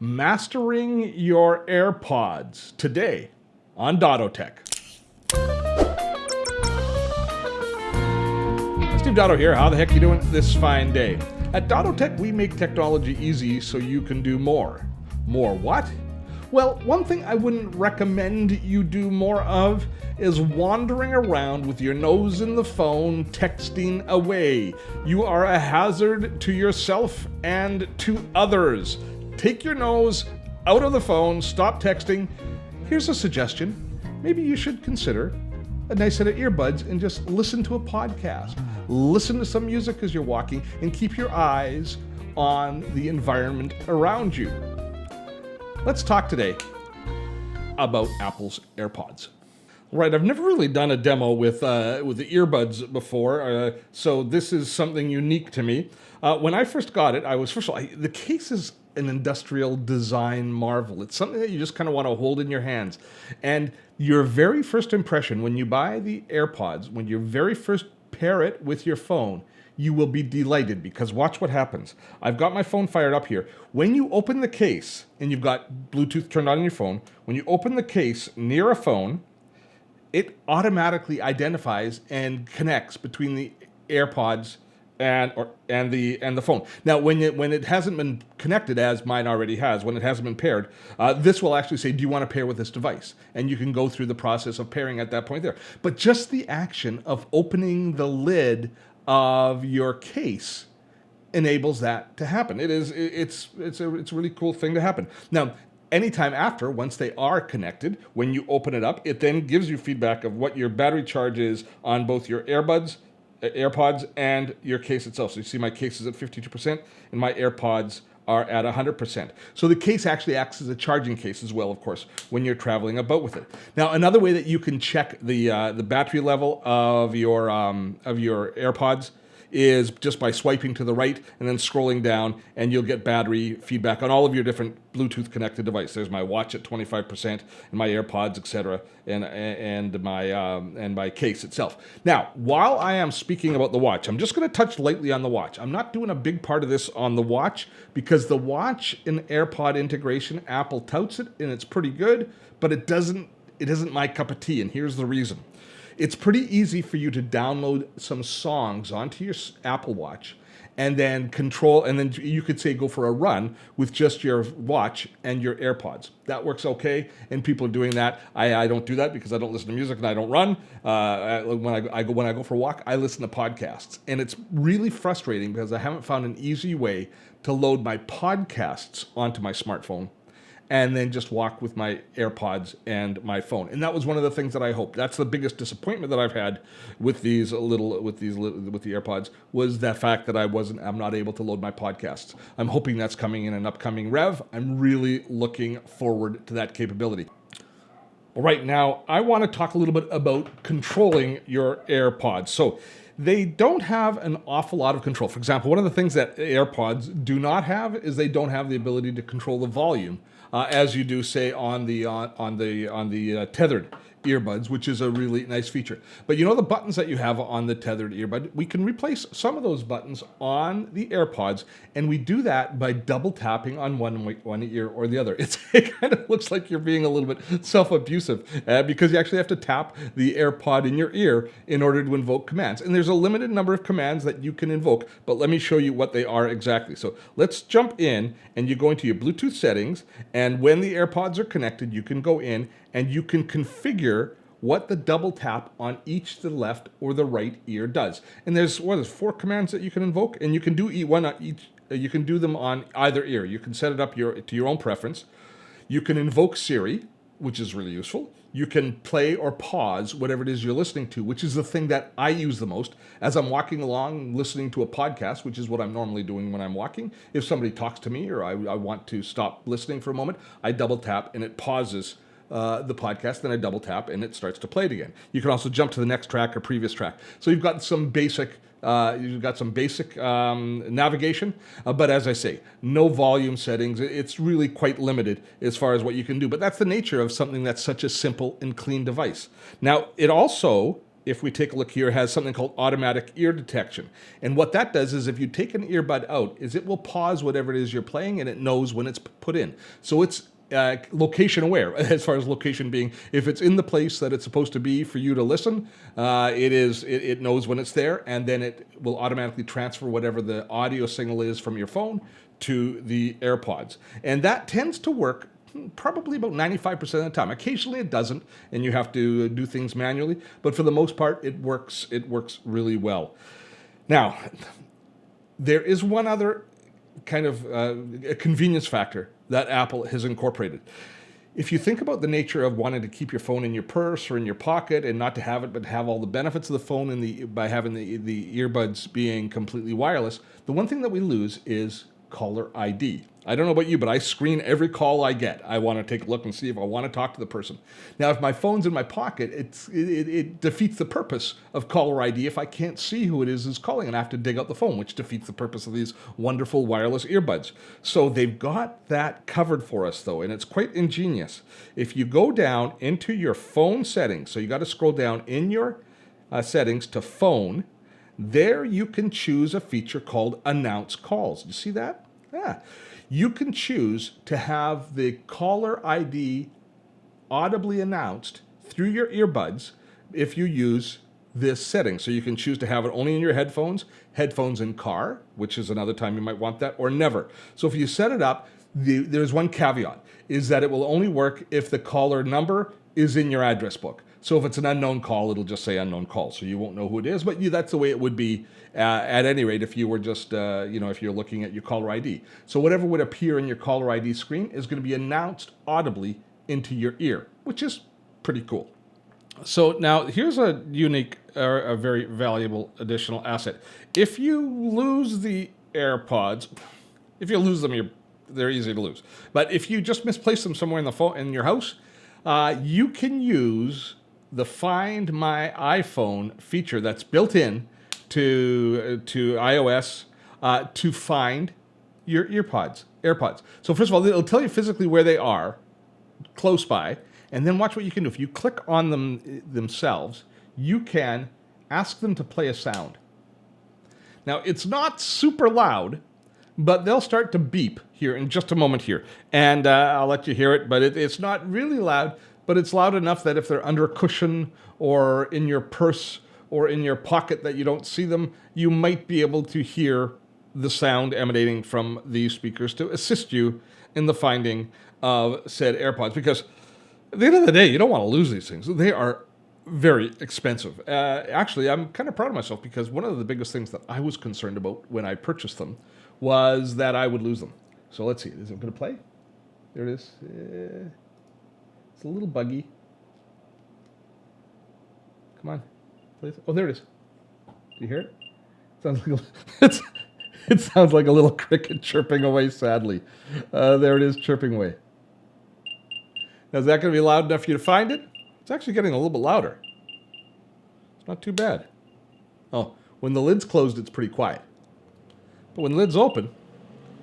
Mastering Your AirPods today on DOTTOTech. Steve Dotto here. How the heck are you doing this fine day? At DOTTOTech, we make technology easy so you can do more. More what? Well, one thing I wouldn't recommend you do more of is wandering around with your nose in the phone, texting away. You are a hazard to yourself and to others. Take your nose out of the phone, stop texting. Here's a suggestion. Maybe you should consider a nice set of earbuds and just listen to a podcast. Listen to some music as you're walking and keep your eyes on the environment around you. Let's talk today about Apple's AirPods. Right, I've never really done a demo with the earbuds before, so this is something unique to me. When I first got it, the case is an industrial design marvel. It's something that you just kind of want to hold in your hands. And your very first impression when you buy the AirPods, when you very first pair it with your phone, you will be delighted because watch what happens. I've got my phone fired up here. When you open the case and you've got Bluetooth turned on your phone, when you open the case near a phone, it automatically identifies and connects between the AirPods and the phone. Now, when it hasn't been connected, as mine already has, when it hasn't been paired, this will actually say, do you want to pair with this device? And you can go through the process of pairing at that point there. But just the action of opening the lid of your case enables that to happen. It's a really cool thing to happen. Now, anytime after, once they are connected, when you open it up, it then gives you feedback of what your battery charge is on both your AirPods and your case itself. So you see my case is at 52% and my AirPods are at 100%. So the case actually acts as a charging case as well, of course, when you're traveling about with it. Now, another way that you can check the battery level of your AirPods is just by swiping to the right and then scrolling down, and you'll get battery feedback on all of your different Bluetooth connected devices. There's my watch at 25% and my AirPods, etc., and my case itself. Now, while I am speaking about the watch, I'm just going to touch lightly on the watch. I'm not doing a big part of this on the watch because the watch and AirPod integration, Apple touts it and it's pretty good, but it isn't my cup of tea, and here's the reason. It's pretty easy for you to download some songs onto your Apple Watch and then you could say go for a run with just your watch and your AirPods. That works okay, and people are doing that. I don't do that because I don't listen to music and I don't run. When I go for a walk, I listen to podcasts, and it's really frustrating because I haven't found an easy way to load my podcasts onto my smartphone and then just walk with my AirPods and my phone. And that was one of the things that I hoped. That's the biggest disappointment that I've had with the AirPods was the fact that I'm not able to load my podcasts. I'm hoping that's coming in an upcoming rev. I'm really looking forward to that capability. Right now, I want to talk a little bit about controlling your AirPods. So they don't have an awful lot of control. For example, one of the things that AirPods do not have is they don't have the ability to control the volume as you do, say, on the tethered earbuds, which is a really nice feature. But you know the buttons that you have on the tethered earbud? We can replace some of those buttons on the AirPods, and we do that by double tapping on one ear or the other. It kind of looks like you're being a little bit self-abusive because you actually have to tap the AirPod in your ear in order to invoke commands. And there's a limited number of commands that you can invoke, but let me show you what they are exactly. So let's jump in, and you go into your Bluetooth settings, and when the AirPods are connected, you can go in and you can configure what the double tap on each the left or the right ear does. And there's 4 commands that you can invoke, and you can do one on each. You can do them on either ear. You can set it up to your own preference. You can invoke Siri, which is really useful. You can play or pause whatever it is you're listening to, which is the thing that I use the most. As I'm walking along listening to a podcast, which is what I'm normally doing when I'm walking, if somebody talks to me or I want to stop listening for a moment, I double tap and it pauses the podcast, then I double tap and it starts to play it again. You can also jump to the next track or previous track. So you've got some basic navigation, but as I say, no volume settings. It's really quite limited as far as what you can do. But that's the nature of something that's such a simple and clean device. Now, it also if we take a look here, has something called automatic ear detection. And what that does is if you take an earbud out, is it will pause whatever it is you're playing and it knows when it's put in. So it's location aware, as far as location being, if it's in the place that it's supposed to be for you to listen, it knows when it's there, and then it will automatically transfer whatever the audio signal is from your phone to the AirPods. And that tends to work probably about 95% of the time. Occasionally it doesn't, and you have to do things manually, but for the most part, it works really well. Now, there is one other kind of a convenience factor that Apple has incorporated. If you think about the nature of wanting to keep your phone in your purse or in your pocket and not to have it, but have all the benefits of the phone by having the earbuds being completely wireless, the one thing that we lose is caller ID. I don't know about you, but I screen every call I get. I want to take a look and see if I want to talk to the person. Now, if my phone's in my pocket, it defeats the purpose of caller ID if I can't see who it is calling and I have to dig out the phone, which defeats the purpose of these wonderful wireless earbuds. So they've got that covered for us, though, and it's quite ingenious. If you go down into your phone settings, so you got to scroll down in your settings to phone, there you can choose a feature called Announce Calls. You see that? Yeah. You can choose to have the caller ID audibly announced through your earbuds if you use this setting. So you can choose to have it only in your headphones in car, which is another time you might want that, or never. So if you set it up, there's one caveat, is that it will only work if the caller number is in your address book. So if it's an unknown call, it'll just say unknown call, so you won't know who it is. But that's the way it would be at any rate if you were just, if you're looking at your caller ID. So whatever would appear in your caller ID screen is going to be announced audibly into your ear, which is pretty cool. So now here's a unique, a very valuable additional asset. If you lose the AirPods, if you lose them, they're easy to lose. But if you just misplace them somewhere in your house, you can use the Find My iPhone feature that's built in to iOS to find your AirPods. So first of all, it'll tell you physically where they are, close by, and then watch what you can do. If you click on them themselves, you can ask them to play a sound. Now, it's not super loud, but they'll start to beep here in just a moment here. And I'll let you hear it, but it's not really loud, but it's loud enough that if they're under a cushion or in your purse or in your pocket that you don't see them, you might be able to hear the sound emanating from these speakers to assist you in the finding of said AirPods. Because at the end of the day, you don't want to lose these things. They are very expensive. Actually, I'm kind of proud of myself because one of the biggest things that I was concerned about when I purchased them was that I would lose them. So let's see. Is it going to play? There it is. It's a little buggy. Come on. Please. Oh, there it is. Do you hear it? It sounds like a little cricket chirping away sadly. There it is, chirping away. Now, is that going to be loud enough for you to find it? It's actually getting a little bit louder. It's not too bad. Oh, when the lid's closed, it's pretty quiet. But when the lid's open,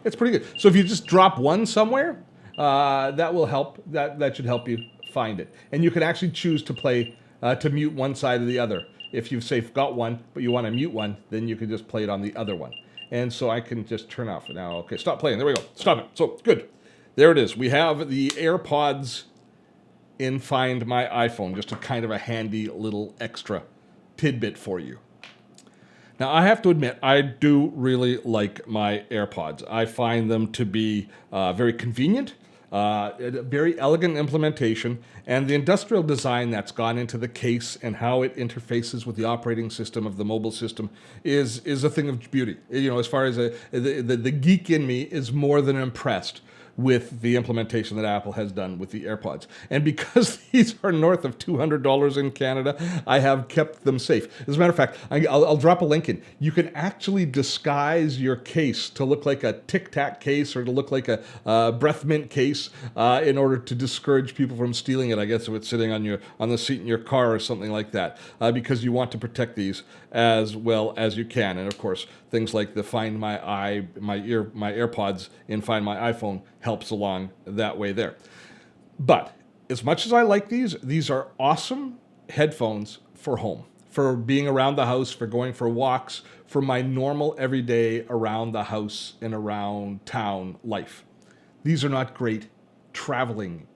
it's pretty good. So if you just drop one somewhere, that will help. That should help you find it. And you can actually choose to play, to mute one side or the other. If you've, say, got one, but you want to mute one, then you can just play it on the other one. And so I can just turn off now. Okay, stop playing. There we go. Stop it. So, good. There it is. We have the AirPods in Find My iPhone. Just a kind of a handy little extra tidbit for you. Now, I have to admit, I do really like my AirPods. I find them to be very convenient, a very elegant implementation, and the industrial design that's gone into the case and how it interfaces with the operating system of the mobile system is a thing of beauty. You know, as far as the geek in me is more than impressed with the implementation that Apple has done with the AirPods. And because these are north of $200 in Canada, I have kept them safe. As a matter of fact, I'll drop a link in. You can actually disguise your case to look like a Tic Tac case or to look like a breath mint case in order to discourage people from stealing it, I guess, if it's sitting on the seat in your car or something like that, because you want to protect these as well as you can. And of course, things like the Find My AirPods in Find My iPhone helps along that way there. But as much as I like these are awesome headphones for home. for being around the house, for going for walks, for my normal everyday around the house and around town life. These are not great traveling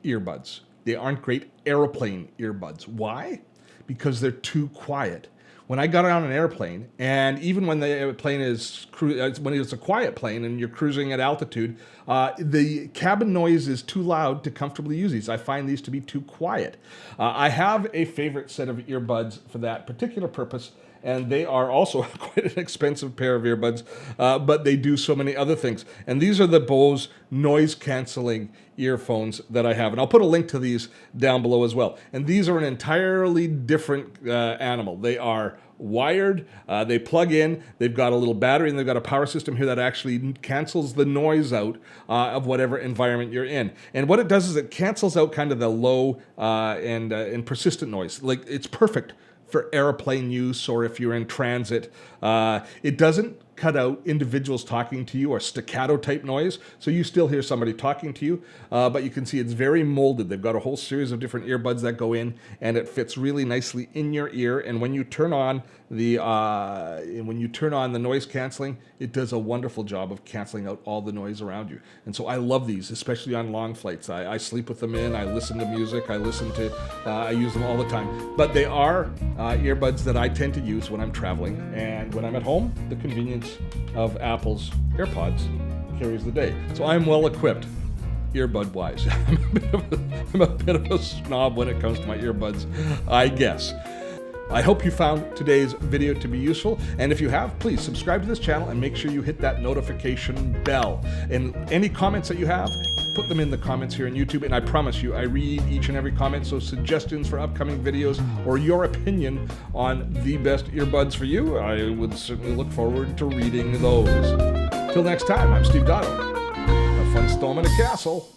earbuds. They aren't great airplane earbuds. Why? Because they're too quiet. When I got on an airplane, and even when the airplane is when it's a quiet plane and you're cruising at altitude, the cabin noise is too loud to comfortably use these. I find these to be too quiet. I have a favorite set of earbuds for that particular purpose, and they are also quite an expensive pair of earbuds, but they do so many other things. And these are the Bose noise-canceling earphones that I have. And I'll put a link to these down below as well. And these are an entirely different animal. They are wired, they plug in, they've got a little battery, and they've got a power system here that actually cancels the noise out of whatever environment you're in. And what it does is it cancels out kind of the low and persistent noise. Like, it's perfect for airplane use or if you're in transit. It doesn't cut out individuals talking to you or staccato type noise, so you still hear somebody talking to you, but you can see it's very molded. They've got a whole series of different earbuds that go in, and it fits really nicely in your ear. And when you turn on the noise canceling, it does a wonderful job of canceling out all the noise around you. And so I love these, especially on long flights. I sleep with them in, I listen to music, I use them all the time. But they are earbuds that I tend to use when I'm traveling, and when I'm at home, the convenience of Apple's AirPods carries the day. So I'm well equipped, earbud wise. I'm a bit of a snob when it comes to my earbuds, I guess. I hope you found today's video to be useful, and if you have, please subscribe to this channel and make sure you hit that notification bell. And any comments that you have, put them in the comments here on YouTube, and I promise you, I read each and every comment, so suggestions for upcoming videos or your opinion on the best earbuds for you, I would certainly look forward to reading those. Till next time, I'm Steve Dotto. Have fun storming a castle.